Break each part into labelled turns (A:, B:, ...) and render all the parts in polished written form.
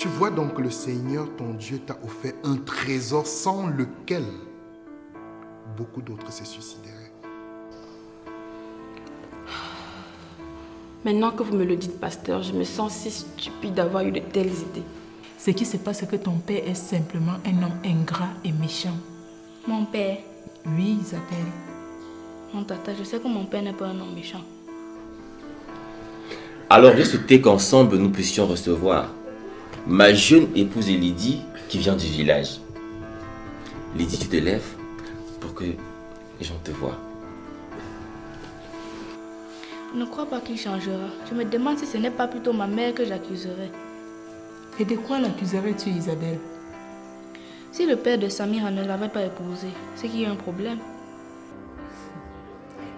A: Tu vois donc que le Seigneur, ton Dieu, t'a offert un trésor sans lequel beaucoup d'autres se suicideraient.
B: Maintenant que vous me le dites, pasteur, je me sens si stupide d'avoir eu de telles idées.
C: Ce qui se passe, c'est que ton père est simplement un homme ingrat et méchant.
D: Mon père?
C: Oui, Isabelle.
D: Mon tata, je sais que mon père n'est pas un homme méchant.
E: Alors j'ai souhaité qu'ensemble nous puissions recevoir ma jeune épouse Lydie qui vient du village. Lydie, tu te lèves pour que les gens te voient.
D: Je ne crois pas qu'il changera. Je me demande si ce n'est pas plutôt ma mère que j'accuserai.
C: Et de quoi l'accuserais-tu, Isabelle?
D: Si le père de Samira ne l'avait pas épousé, c'est qu'il y a un problème.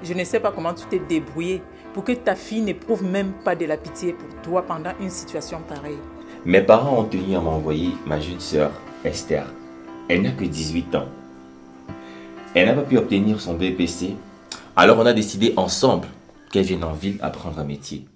C: Je ne sais pas comment tu t'es débrouillé pour que ta fille n'éprouve même pas de la pitié pour toi pendant une situation pareille.
E: Mes parents ont tenu à m'envoyer ma jeune sœur, Esther. Elle n'a que 18 ans. Elle n'a pas pu obtenir son BPC. Alors on a décidé ensemble qu'elle vienne en ville apprendre un métier.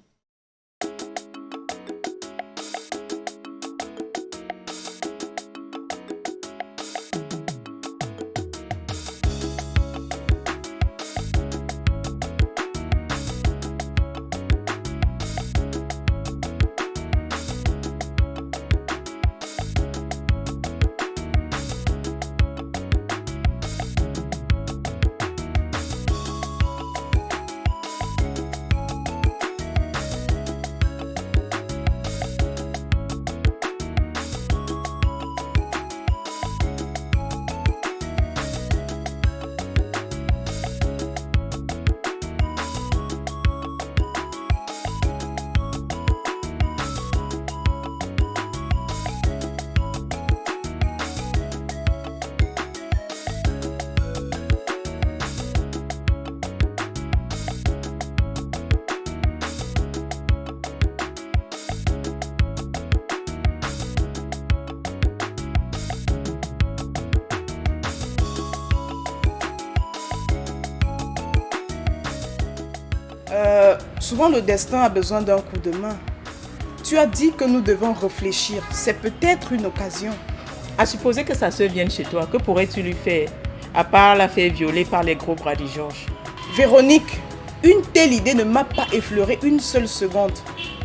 F: Souvent le destin a besoin d'un coup de main. Tu as dit que nous devons réfléchir. C'est peut-être une occasion.
C: À supposer que sa soeur vienne chez toi, que pourrais-tu lui faire, à part la faire violer par les gros bras de Georges?
F: Véronique, une telle idée ne m'a pas effleuré une seule seconde.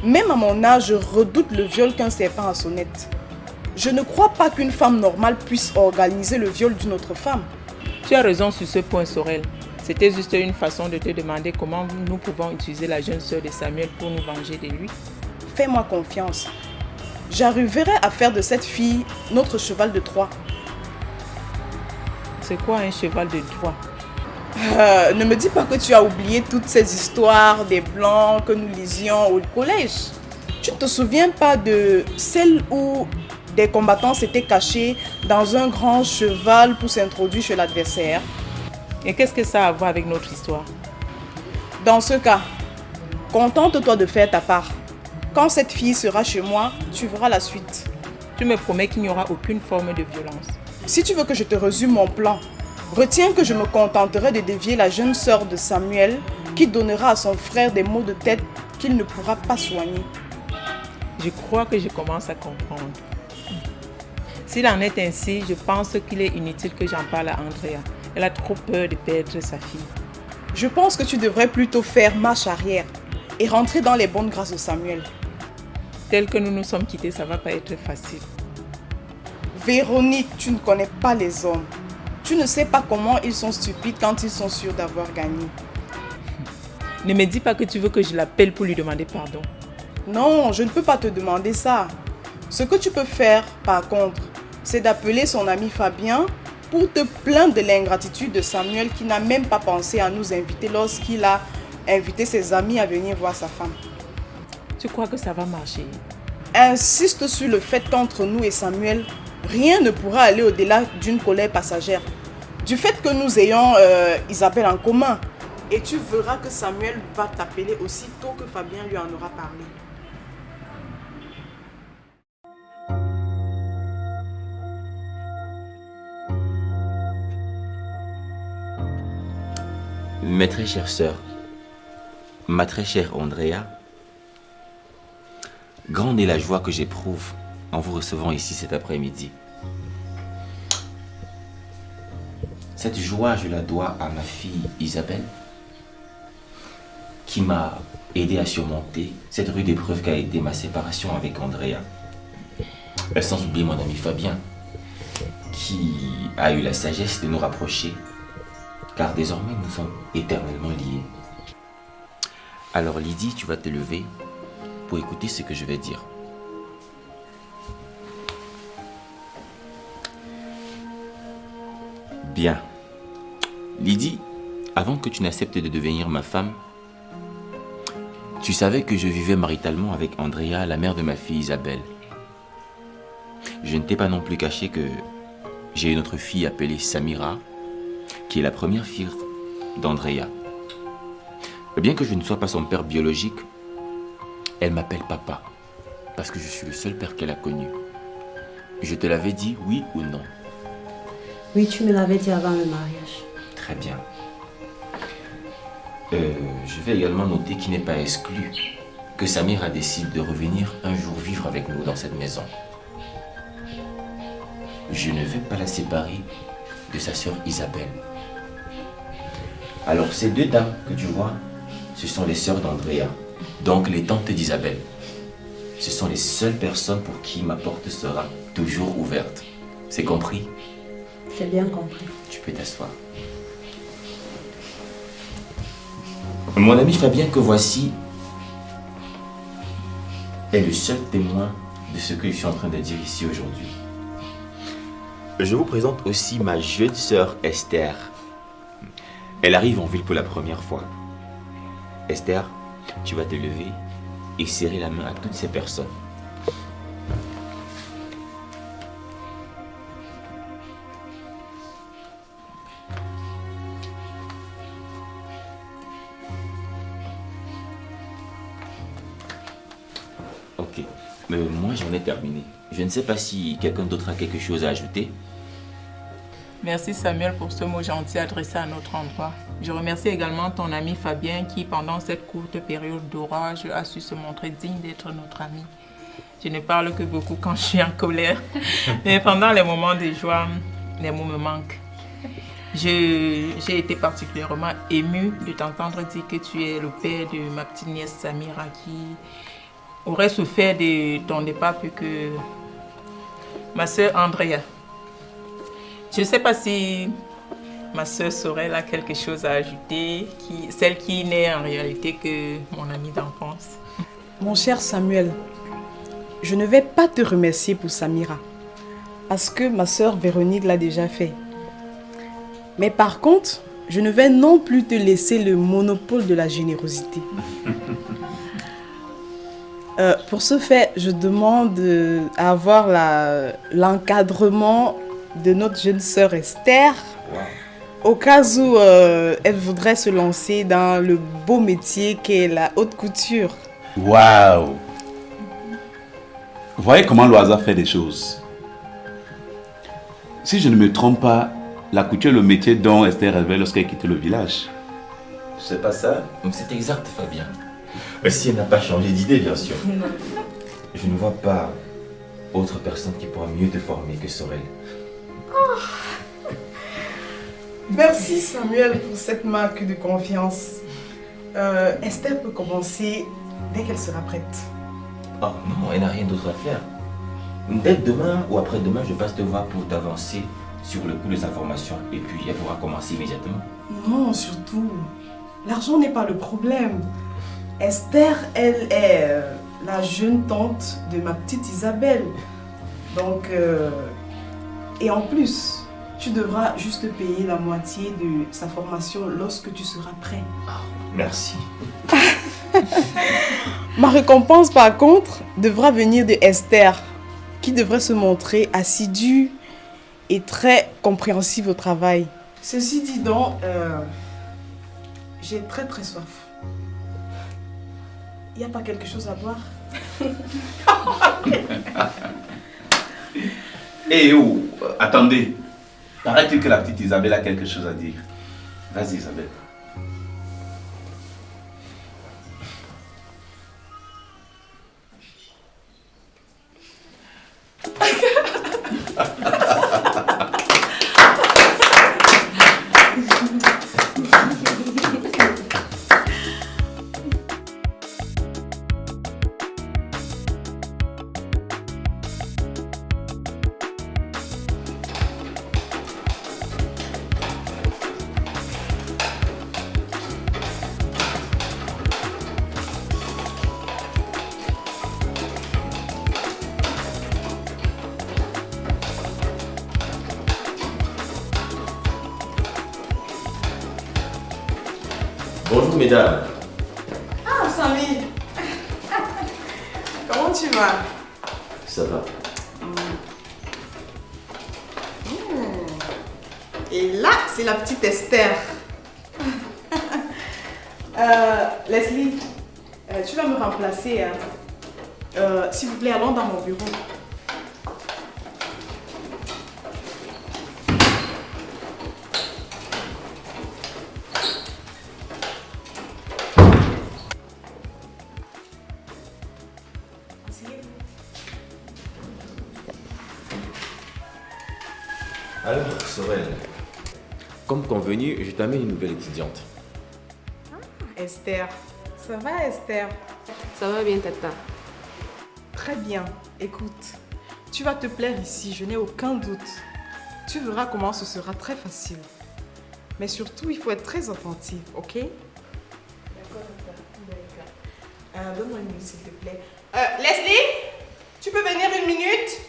F: Même à mon âge, je redoute le viol qu'un serpent à sonnette. Je ne crois pas qu'une femme normale puisse organiser le viol d'une autre femme.
C: Tu as raison sur ce point, Sorel. C'était juste une façon de te demander comment nous pouvons utiliser la jeune sœur de Samuel pour nous venger de lui.
F: Fais-moi confiance. J'arriverai à faire de cette fille notre cheval de Troie.
C: C'est quoi un cheval de Troie?
F: Ne me dis pas que tu as oublié toutes ces histoires des blancs que nous lisions au collège. Tu ne te souviens pas de celle où des combattants s'étaient cachés dans un grand cheval pour s'introduire chez l'adversaire?
C: Et qu'est-ce que ça a à voir avec notre histoire?
F: Dans ce cas, contente-toi de faire ta part. Quand cette fille sera chez moi, tu verras la suite.
C: Tu me promets qu'il n'y aura aucune forme de violence.
F: Si tu veux que je te résume mon plan, retiens que je me contenterai de dévier la jeune sœur de Samuel qui donnera à son frère des maux de tête qu'il ne pourra pas soigner.
C: Je crois que je commence à comprendre. S'il en est ainsi, je pense qu'il est inutile que j'en parle à Andrea. Elle a trop peur de perdre sa fille.
F: Je pense que tu devrais plutôt faire marche arrière et rentrer dans les bonnes grâces de Samuel.
C: Tel que nous nous sommes quittés, ça ne va pas être facile.
F: Véronique, tu ne connais pas les hommes. Tu ne sais pas comment ils sont stupides quand ils sont sûrs d'avoir gagné.
C: Ne me dis pas que tu veux que je l'appelle pour lui demander pardon.
F: Non, je ne peux pas te demander ça. Ce que tu peux faire, par contre, c'est d'appeler son ami Fabien pour te plaindre de l'ingratitude de Samuel qui n'a même pas pensé à nous inviter lorsqu'il a invité ses amis à venir voir sa femme.
C: Tu crois que ça va marcher?
F: Insiste sur le fait qu'entre nous et Samuel, rien ne pourra aller au-delà d'une colère passagère. Du fait que nous ayons Isabelle en commun. Et tu verras que Samuel va t'appeler aussitôt que Fabien lui en aura parlé.
E: Mes très chères sœurs, ma très chère Andrea, grande est la joie que j'éprouve en vous recevant ici cet après-midi. Cette joie, je la dois à ma fille Isabelle, qui m'a aidé à surmonter cette rude épreuve qu'a été ma séparation avec Andrea. Sans oublier mon ami Fabien, qui a eu la sagesse de nous rapprocher, car désormais nous sommes éternellement liés. Alors Lydie, tu vas te lever pour écouter ce que je vais dire. Bien. Lydie, avant que tu n'acceptes de devenir ma femme, tu savais que je vivais maritalement avec Andrea, la mère de ma fille Isabelle. Je ne t'ai pas non plus caché que j'ai une autre fille appelée Samira, qui est la première fille d'Andrea. Bien que je ne sois pas son père biologique, elle m'appelle papa, parce que je suis le seul père qu'elle a connu. Je te l'avais dit, oui ou non?
G: Oui, tu me l'avais dit avant le mariage.
E: Très bien. Je vais également noter qu'il n'est pas exclu que Samira décide de revenir un jour vivre avec nous dans cette maison. Je ne vais pas la séparer de sa sœur Isabelle. Alors ces deux dames que tu vois, ce sont les sœurs d'Andrea, donc les tantes d'Isabelle. Ce sont les seules personnes pour qui ma porte sera toujours ouverte. C'est compris?
G: C'est bien compris.
E: Tu peux t'asseoir. Mon ami Fabien que voici est le seul témoin de ce que je suis en train de dire ici aujourd'hui. Je vous présente aussi ma jeune sœur Esther. Elle arrive en ville pour la première fois. Esther, tu vas te lever et serrer la main à toutes ces personnes. Ok, mais moi j'en ai terminé. Je ne sais pas si quelqu'un d'autre a quelque chose à ajouter.
C: Merci Samuel pour ce mot gentil adressé à notre endroit. Je remercie également ton ami Fabien qui, pendant cette courte période d'orage, a su se montrer digne d'être notre ami. Je ne parle que beaucoup quand je suis en colère, mais pendant les moments de joie, les mots me manquent. J'ai été particulièrement émue de t'entendre dire que tu es le père de ma petite nièce Samira qui aurait souffert de ton départ plus que ma soeur Andrea. Je ne sais pas si ma soeur saurait là quelque chose à ajouter, celle qui n'est en réalité que mon amie d'enfance.
F: Mon cher Samuel, je ne vais pas te remercier pour Samira, parce que ma sœur Véronique l'a déjà fait. Mais par contre, je ne vais non plus te laisser le monopole de la générosité. Pour ce fait, je demande à avoir l'encadrement de notre jeune sœur Esther, au cas où elle voudrait se lancer dans le beau métier qu'est la haute couture.
H: Waouh! Vous voyez comment le hasard fait des choses. Si je ne me trompe pas, la couture est le métier dont Esther rêvait lorsqu'elle quittait le village.
E: C'est pas ça? C'est exact, Fabien. Si elle n'a pas changé d'idée, bien sûr. Je ne vois pas autre personne qui pourra mieux te former que Sorel.
F: Merci Samuel pour cette marque de confiance. Esther peut commencer dès qu'elle sera prête.
E: Oh non, elle n'a rien d'autre à faire. Dès demain ou après-demain, je passe te voir pour t'avancer sur le coût de sa formation et puis elle pourra commencer immédiatement.
F: Non, surtout, l'argent n'est pas le problème. Esther, elle est la jeune tante de ma petite Isabelle. Donc, et en plus, tu devras juste payer la moitié de sa formation lorsque tu seras prêt.
E: Oh, merci.
F: Ma récompense, par contre, devra venir de Esther, qui devrait se montrer assidue et très compréhensive au travail. Ceci dit donc, j'ai très très soif. Il n'y a pas quelque chose à boire?
H: Eh oh, attendez. Paraît-il que la petite Isabelle a quelque chose à dire. Vas-y Isabelle.
E: Bonjour mesdames.
F: Ah, Samy. Comment tu vas?
E: Ça va.
F: Et là, c'est la petite Esther. Leslie, tu vas me remplacer. Hein. S'il vous plaît, allons dans mon bureau.
E: Alors, Sorel, comme convenu, je t'amène une nouvelle étudiante.
F: Esther. Ça va, Esther?
B: Ça va bien, Tata.
F: Très bien. Écoute, tu vas te plaire ici, je n'ai aucun doute. Tu verras comment ce sera très facile. Mais surtout, il faut être très attentif, ok? D'accord, d'accord. Donne-moi une minute, s'il te plaît. Leslie, tu peux venir une minute?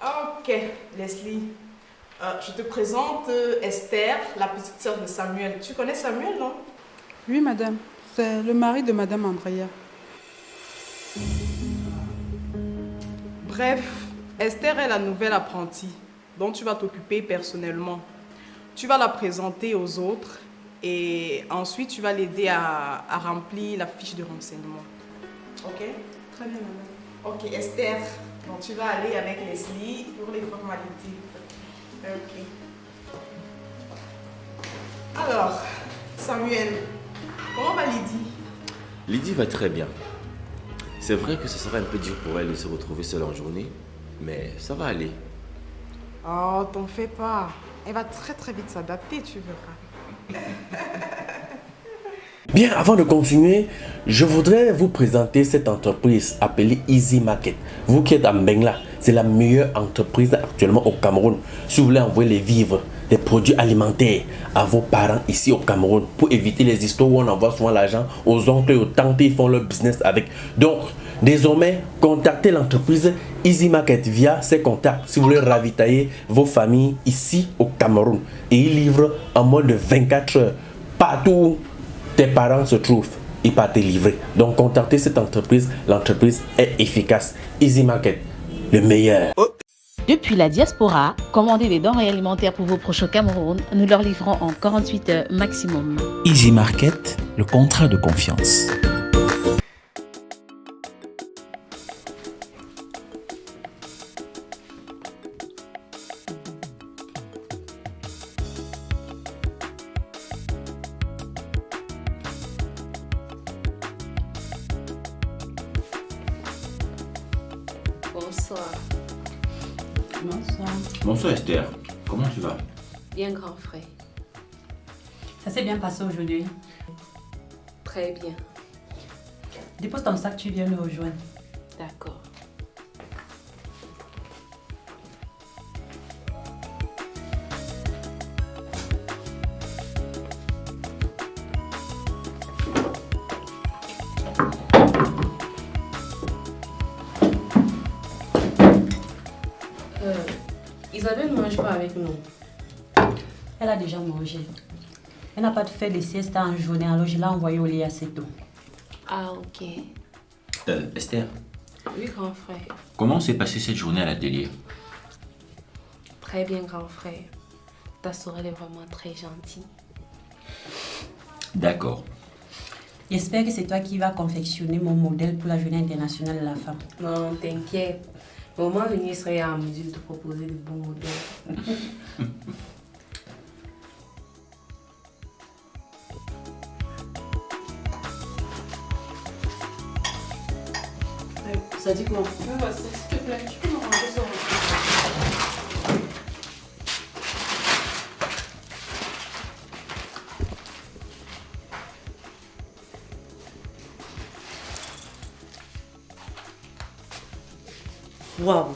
F: Ok, Leslie. Je te présente Esther, la petite sœur de Samuel. Tu connais Samuel, non?
I: Oui, madame. C'est le mari de madame Andrea.
F: Bref, Esther est la nouvelle apprentie dont tu vas t'occuper personnellement. Tu vas la présenter aux autres et ensuite tu vas l'aider à remplir la fiche de renseignement. Ok? Très bien, madame. Ok, Esther. Donc tu vas aller avec Leslie pour les formalités. Ok. Alors, Samuel, comment va Lydie?
E: Lydie va très bien. C'est vrai que ce sera un peu dur pour elle de se retrouver seule en journée, mais ça va aller.
F: Oh, t'en fais pas. Elle va très très vite s'adapter, tu verras.
J: Bien, avant de continuer, je voudrais vous présenter cette entreprise appelée Easy Market. Vous qui êtes à Mbengla, c'est la meilleure entreprise actuellement au Cameroun. Si vous voulez envoyer les vivres, des produits alimentaires à vos parents ici au Cameroun, pour éviter les histoires où on envoie souvent l'argent aux oncles et aux tantes, ils font leur business avec. Donc, désormais, contactez l'entreprise Easy Market via ses contacts si vous voulez ravitailler vos familles ici au Cameroun. Et ils livrent en moins de 24 heures partout où tes parents se trouvent. Ils partent te livrer. Donc, contactez cette entreprise. L'entreprise est efficace. Easy Market, le meilleur.
K: Depuis la diaspora, commandez des denrées alimentaires pour vos proches au Cameroun. Nous leur livrons en 48 heures maximum.
L: Easy Market, le contrat de confiance.
B: Bonsoir.
G: Bonsoir.
E: Bonsoir Esther, comment tu vas?
B: Bien, grand frère.
G: Ça s'est bien passé aujourd'hui?
B: Très bien.
G: Dépose ton sac, tu viens nous rejoindre.
B: D'accord.
G: Isabelle ne mange pas avec nous. Elle a déjà mangé. Elle n'a pas fait de sieste en journée, alors je l'ai envoyée au lit assez tôt.
B: Ah, ok.
E: Esther,
B: Oui, grand frère.
E: comment s'est passée cette journée à l'atelier?
B: Très bien, grand frère. Ta sœur, elle est vraiment très gentille.
E: D'accord.
G: J'espère que c'est toi qui vas confectionner mon modèle pour la journée internationale de la femme.
B: Non, t'inquiète. Au moment venu, je serai en mesure de te proposer de bons modèles.
G: Ça dit quoi?
I: Oui, voici, s'il te plaît, tu peux me ranger ça.
G: Waouh!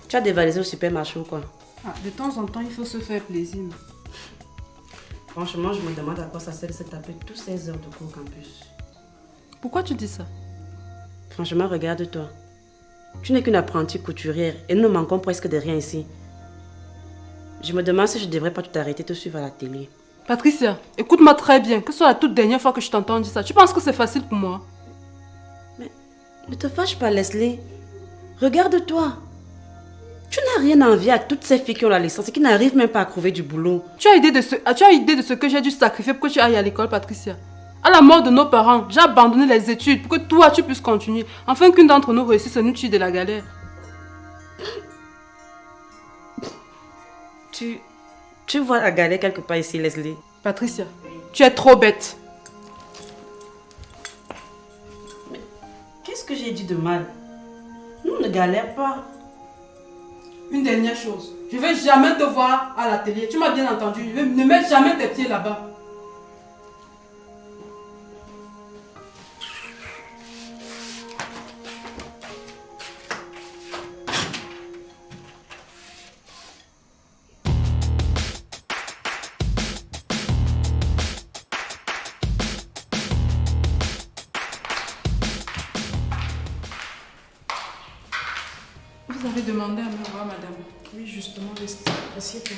G: Tu as dévalisé au supermarché ou quoi?
I: Ah, de temps en temps, il faut se faire plaisir.
G: Franchement, je me demande à quoi ça sert de se taper toutes ces heures de cours au campus.
I: Pourquoi tu dis ça?
G: Franchement, regarde-toi. Tu n'es qu'une apprentie couturière et nous ne manquons presque de rien ici. Je me demande si je ne devrais pas tout arrêter, te suivre à la télé.
I: Patricia, écoute-moi très bien, que ce soit la toute dernière fois que je t'entends dire ça. Tu penses que c'est facile pour moi?
G: Mais ne te fâche pas, Leslie. Regarde-toi. Tu n'as rien à envier à toutes ces filles qui ont la licence et qui n'arrivent même pas à trouver du boulot.
I: Tu as idée de ce que j'ai dû sacrifier pour que tu ailles à l'école, Patricia? À la mort de nos parents, j'ai abandonné les études pour que toi, tu puisses continuer. Afin qu'une d'entre nous réussisse et nous tue de la galère.
G: Tu vois la galère quelque part ici, Leslie?
I: Patricia, tu es trop bête.
G: Mais qu'est-ce que j'ai dit de mal? Nous ne galère pas.
I: Une dernière chose, je ne vais jamais te voir à la télé. Tu m'as bien entendu. Ne mets jamais tes pieds là-bas. Vous avez demandé à me voir, madame.
F: Oui, justement, assieds-toi.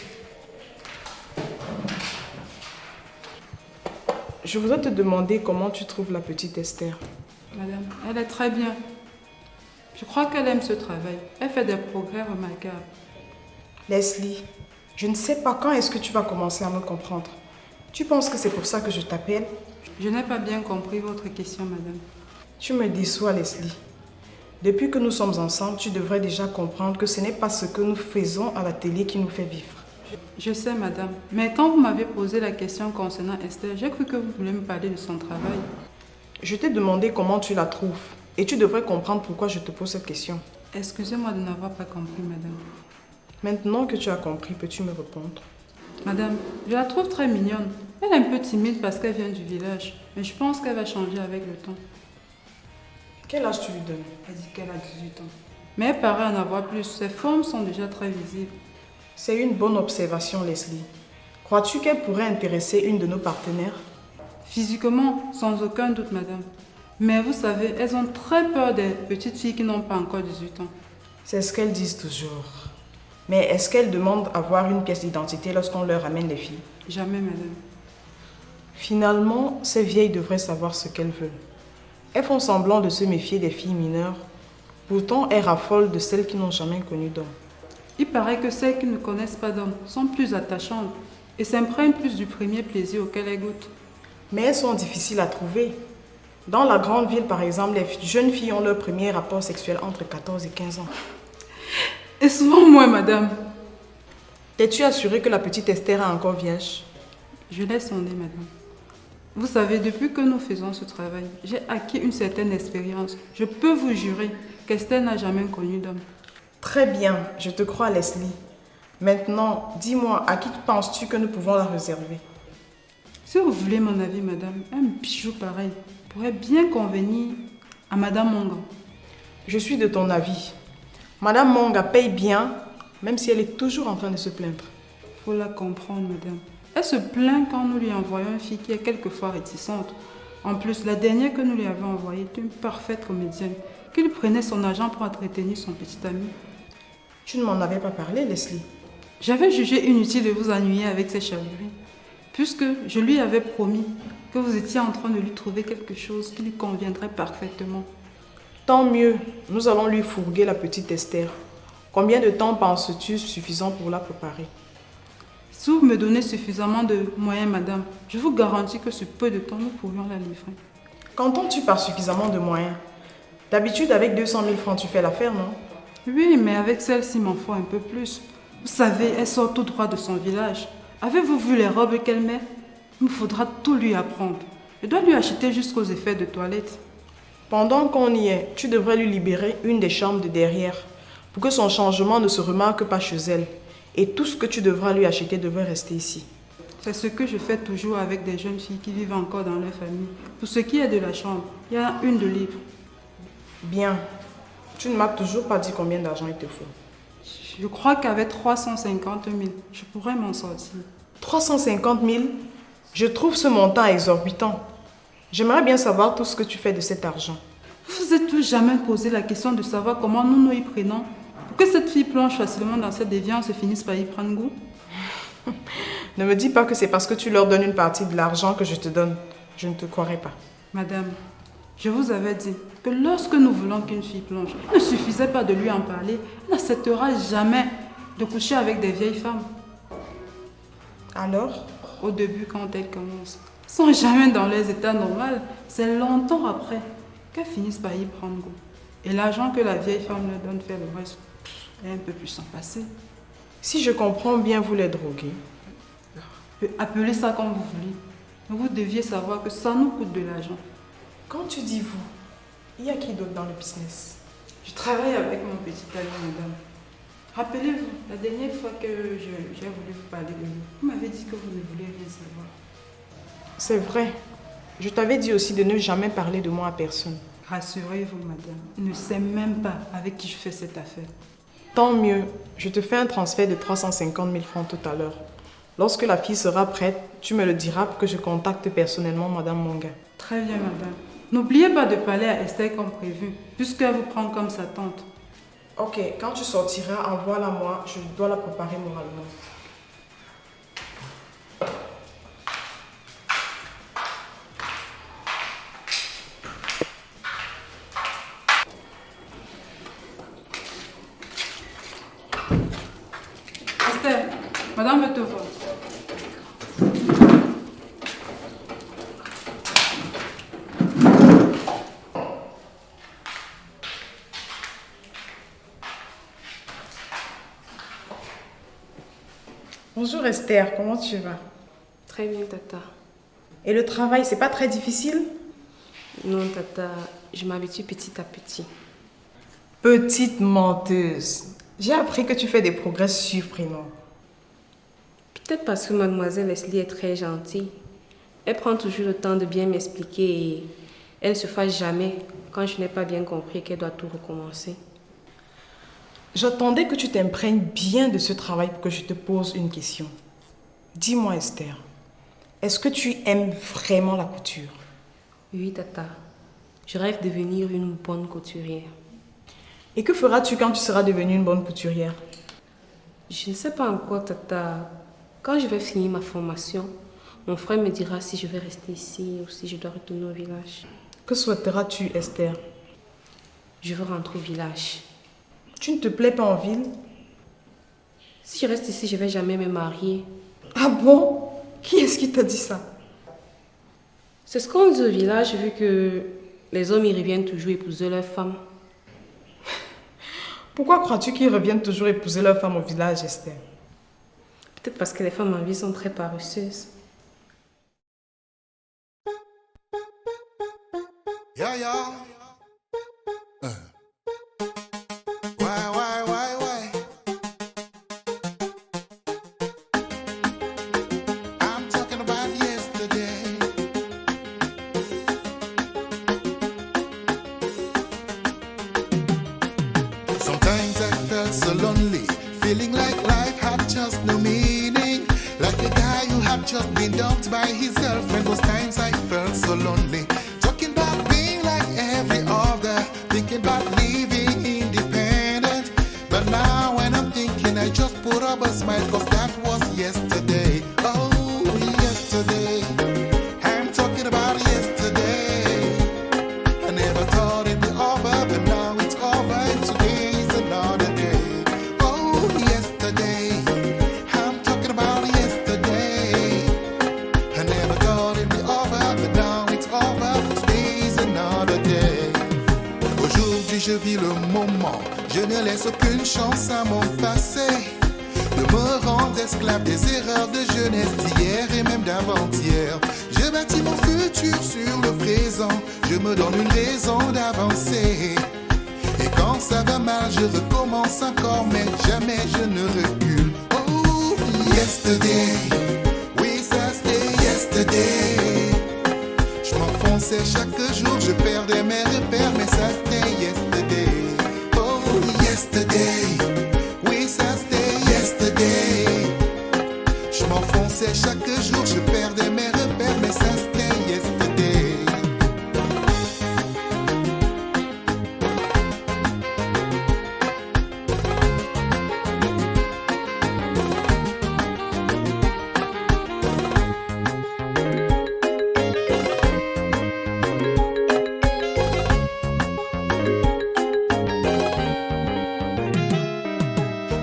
F: Je voudrais te demander comment tu trouves la petite Esther.
I: Madame, elle est très bien. Je crois qu'elle aime ce travail. Elle fait des progrès remarquables.
F: Leslie, je ne sais pas quand est-ce que tu vas commencer à me comprendre. Tu penses que c'est pour ça que je t'appelle?
I: Je n'ai pas bien compris votre question, madame.
F: Tu me déçois, Leslie. Depuis que nous sommes ensemble, tu devrais déjà comprendre que ce n'est pas ce que nous faisons à la télé qui nous fait vivre.
I: Je sais, madame. Mais quand vous m'avez posé la question concernant Esther, j'ai cru que vous vouliez me parler de son travail.
F: Je t'ai demandé comment tu la trouves. Et tu devrais comprendre pourquoi je te pose cette question.
I: Excusez-moi de n'avoir pas compris, madame.
F: Maintenant que tu as compris, peux-tu me répondre?
I: Madame, je la trouve très mignonne. Elle est un peu timide parce qu'elle vient du village. Mais je pense qu'elle va changer avec le temps.
F: Quel âge tu lui donnes?
I: Elle dit qu'elle a 18 ans. Mais elle paraît en avoir plus. Ses formes sont déjà très visibles.
F: C'est une bonne observation, Leslie. Crois-tu qu'elle pourrait intéresser une de nos partenaires?
I: Physiquement, sans aucun doute, madame. Mais vous savez, elles ont très peur des petites filles qui n'ont pas encore 18 ans.
F: C'est ce qu'elles disent toujours. Mais est-ce qu'elles demandent à voir une pièce d'identité lorsqu'on leur amène les filles?
I: Jamais, madame.
F: Finalement, ces vieilles devraient savoir ce qu'elles veulent. Elles font semblant de se méfier des filles mineures. Pourtant, elles raffolent de celles qui n'ont jamais connu d'homme.
I: Il paraît que celles qui ne connaissent pas d'homme sont plus attachantes et s'imprègnent plus du premier plaisir auquel elles goûtent.
F: Mais elles sont difficiles à trouver. Dans la grande ville, par exemple, les jeunes filles ont leur premier rapport sexuel entre 14 et 15 ans.
I: Et souvent moi, madame.
F: T'es-tu assurée que la petite Esther est encore vierge?
I: Je l'ai sondée, madame. Vous savez, depuis que nous faisons ce travail, j'ai acquis une certaine expérience. Je peux vous jurer qu'Esther n'a jamais connu d'homme.
F: Très bien, je te crois, Leslie. Maintenant, dis-moi, à qui penses-tu que nous pouvons la réserver?
I: Si vous voulez mon avis, madame, un bijou pareil pourrait bien convenir à madame Monga.
F: Je suis de ton avis. Madame Monga paye bien, même si elle est toujours en train de se plaindre.
I: Faut la comprendre, madame. Elle se plaint quand nous lui envoyons une fille qui est quelquefois réticente. En plus, la dernière que nous lui avons envoyée est une parfaite comédienne qui lui prenait son argent pour entretenir son petit ami.
F: Tu ne m'en avais pas parlé, Leslie.
I: J'avais jugé inutile de vous ennuyer avec ces chaleries, puisque je lui avais promis que vous étiez en train de lui trouver quelque chose qui lui conviendrait parfaitement.
F: Tant mieux, nous allons lui fourguer la petite Esther. Combien de temps penses-tu suffisant pour la préparer?
I: Si vous me donnez suffisamment de moyens, madame, je vous garantis que sur peu de temps, nous pourrions la livrer.
F: Qu'entends-tu par suffisamment de moyens? D'habitude, avec 200 000 francs, tu fais l'affaire, non?
I: Oui, mais avec celle-ci, il m'en faut un peu plus. Vous savez, elle sort tout droit de son village. Avez-vous vu les robes qu'elle met? Il me faudra tout lui apprendre. Je dois lui acheter jusqu'aux effets de toilette.
F: Pendant qu'on y est, tu devrais lui libérer une des chambres de derrière pour que son changement ne se remarque pas chez elle. Et tout ce que tu devras lui acheter devrait rester ici.
I: C'est ce que je fais toujours avec des jeunes filles qui vivent encore dans leur famille. Pour ce qui est de la chambre, il y en a une de libre.
F: Bien. Tu ne m'as toujours pas dit combien d'argent il te faut.
I: Je crois qu'avec 350 000, je pourrais m'en sortir.
F: 350 000? Je trouve ce montant exorbitant. J'aimerais bien savoir tout ce que tu fais de cet argent.
I: Vous vous êtes jamais posé la question de savoir comment nous y prenons pour que cette fille plonge facilement dans cette déviance et finisse par y prendre goût?
F: Ne me dis pas que c'est parce que tu leur donnes une partie de l'argent que je te donne. Je ne te croirais pas.
I: Madame, je vous avais dit que lorsque nous voulons qu'une fille plonge, il ne suffisait pas de lui en parler. Elle n'acceptera jamais de coucher avec des vieilles femmes.
F: Alors?
I: Au début, quand elles commencent, sont jamais dans les états normaux, c'est longtemps après qu'elles finissent par y prendre goût. Et l'argent que la vieille femme leur donne faire le reste, est un peu plus sans passer.
F: Si je comprends bien, vous les droguez.
I: Appelez ça comme vous voulez. Mais vous deviez savoir que ça nous coûte de l'argent.
F: Quand tu dis vous, il y a qui d'autre dans le business?
I: Je travaille avec mon petit ami, madame. Rappelez-vous, la dernière fois que j'ai voulu vous parler de lui, vous m'avez dit que vous ne voulez rien savoir.
F: C'est vrai. Je t'avais dit aussi de ne jamais parler de moi à personne.
I: Rassurez-vous, madame. Il ne sait même pas avec qui je fais cette affaire.
F: Tant mieux. Je te fais un transfert de 350 000 francs tout à l'heure. Lorsque la fille sera prête, tu me le diras pour que je contacte personnellement Madame Monga.
I: Très bien, madame. N'oubliez pas de parler à Esther comme prévu, puisqu'elle vous prend comme sa tante.
F: Ok, quand tu sortiras, envoie-la moi. Je dois la préparer moralement.
I: Esther, madame veut te voir.
F: Bonjour Esther, comment tu vas?
B: Très bien, Tata.
F: Et le travail, c'est pas très difficile?
B: Non, Tata, je m'habitue petit à petit.
F: Petite menteuse. J'ai appris que tu fais des progrès surprenants.
B: Peut-être parce que mademoiselle Leslie est très gentille. Elle prend toujours le temps de bien m'expliquer et elle ne se fâche jamais quand je n'ai pas bien compris qu'elle doit tout recommencer.
F: J'attendais que tu t'imprègnes bien de ce travail pour que je te pose une question. Dis-moi Esther, est-ce que tu aimes vraiment la couture?
B: Oui, Tata. Je rêve de devenir une bonne couturière.
F: Et que feras-tu quand tu seras devenue une bonne couturière?
B: Je ne sais pas encore, Tata. Quand je vais finir ma formation, mon frère me dira si je vais rester ici ou si je dois retourner au village.
F: Que souhaiteras-tu, Esther?
B: Je veux rentrer au village.
F: Tu ne te plais pas en ville?
B: Si je reste ici, je ne vais jamais me marier.
F: Ah bon? Qui est-ce qui t'a dit ça?
B: C'est ce qu'on dit au village, vu que les hommes y reviennent toujours épouser leurs femmes.
F: Pourquoi crois-tu qu'ils reviennent toujours épouser leurs femmes au village, Esther?
B: Peut-être parce que les femmes en ville sont très paresseuses.
M: Yeah, yeah. Why? I'm talking about yesterday. Sometimes I felt so lonely, feeling like life had just no meaning. Like a guy who had just been dumped by his girlfriend. Those times I felt so lonely. Talking about being like every other, thinking about living independent. But now when I'm thinking, I just put up a smile, cause that was yesterday. Oh, yesterday. I'm talking about yesterday. I never thought it'd be over, but now it's over, and today is another day. Oh, yesterday. I'm talking about yesterday. I never thought it'd be over, but now it's over, today is another day. Aujourd'hui je vis le moment, je ne laisse aucune chance à mon passé de me rendre esclave des erreurs de jeunesse d'hier et même d'avant-hier. Je bâtis mon futur futur sur le présent. Je me donne une raison d'avancer. Et quand ça va mal, je recommence encore, mais jamais je ne recule. Oh, yesterday, oui ça c'était yesterday. Je m'enfonçais chaque jour, je perdais mes repères, mais ça c'était yesterday. Oh, yesterday, oui ça c'était yesterday. Je m'enfonçais chaque jour, je perdais mes repères, mais ça c'était yesterday.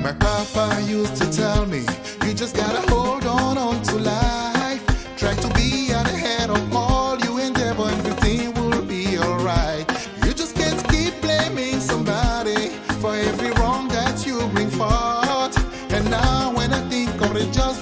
M: My papa used to tell me, you just gotta hold on to life. Try to be at the head of all you endeavor, everything will be alright. You just can't keep blaming somebody for every wrong that you bring forth. And now when I think of it, just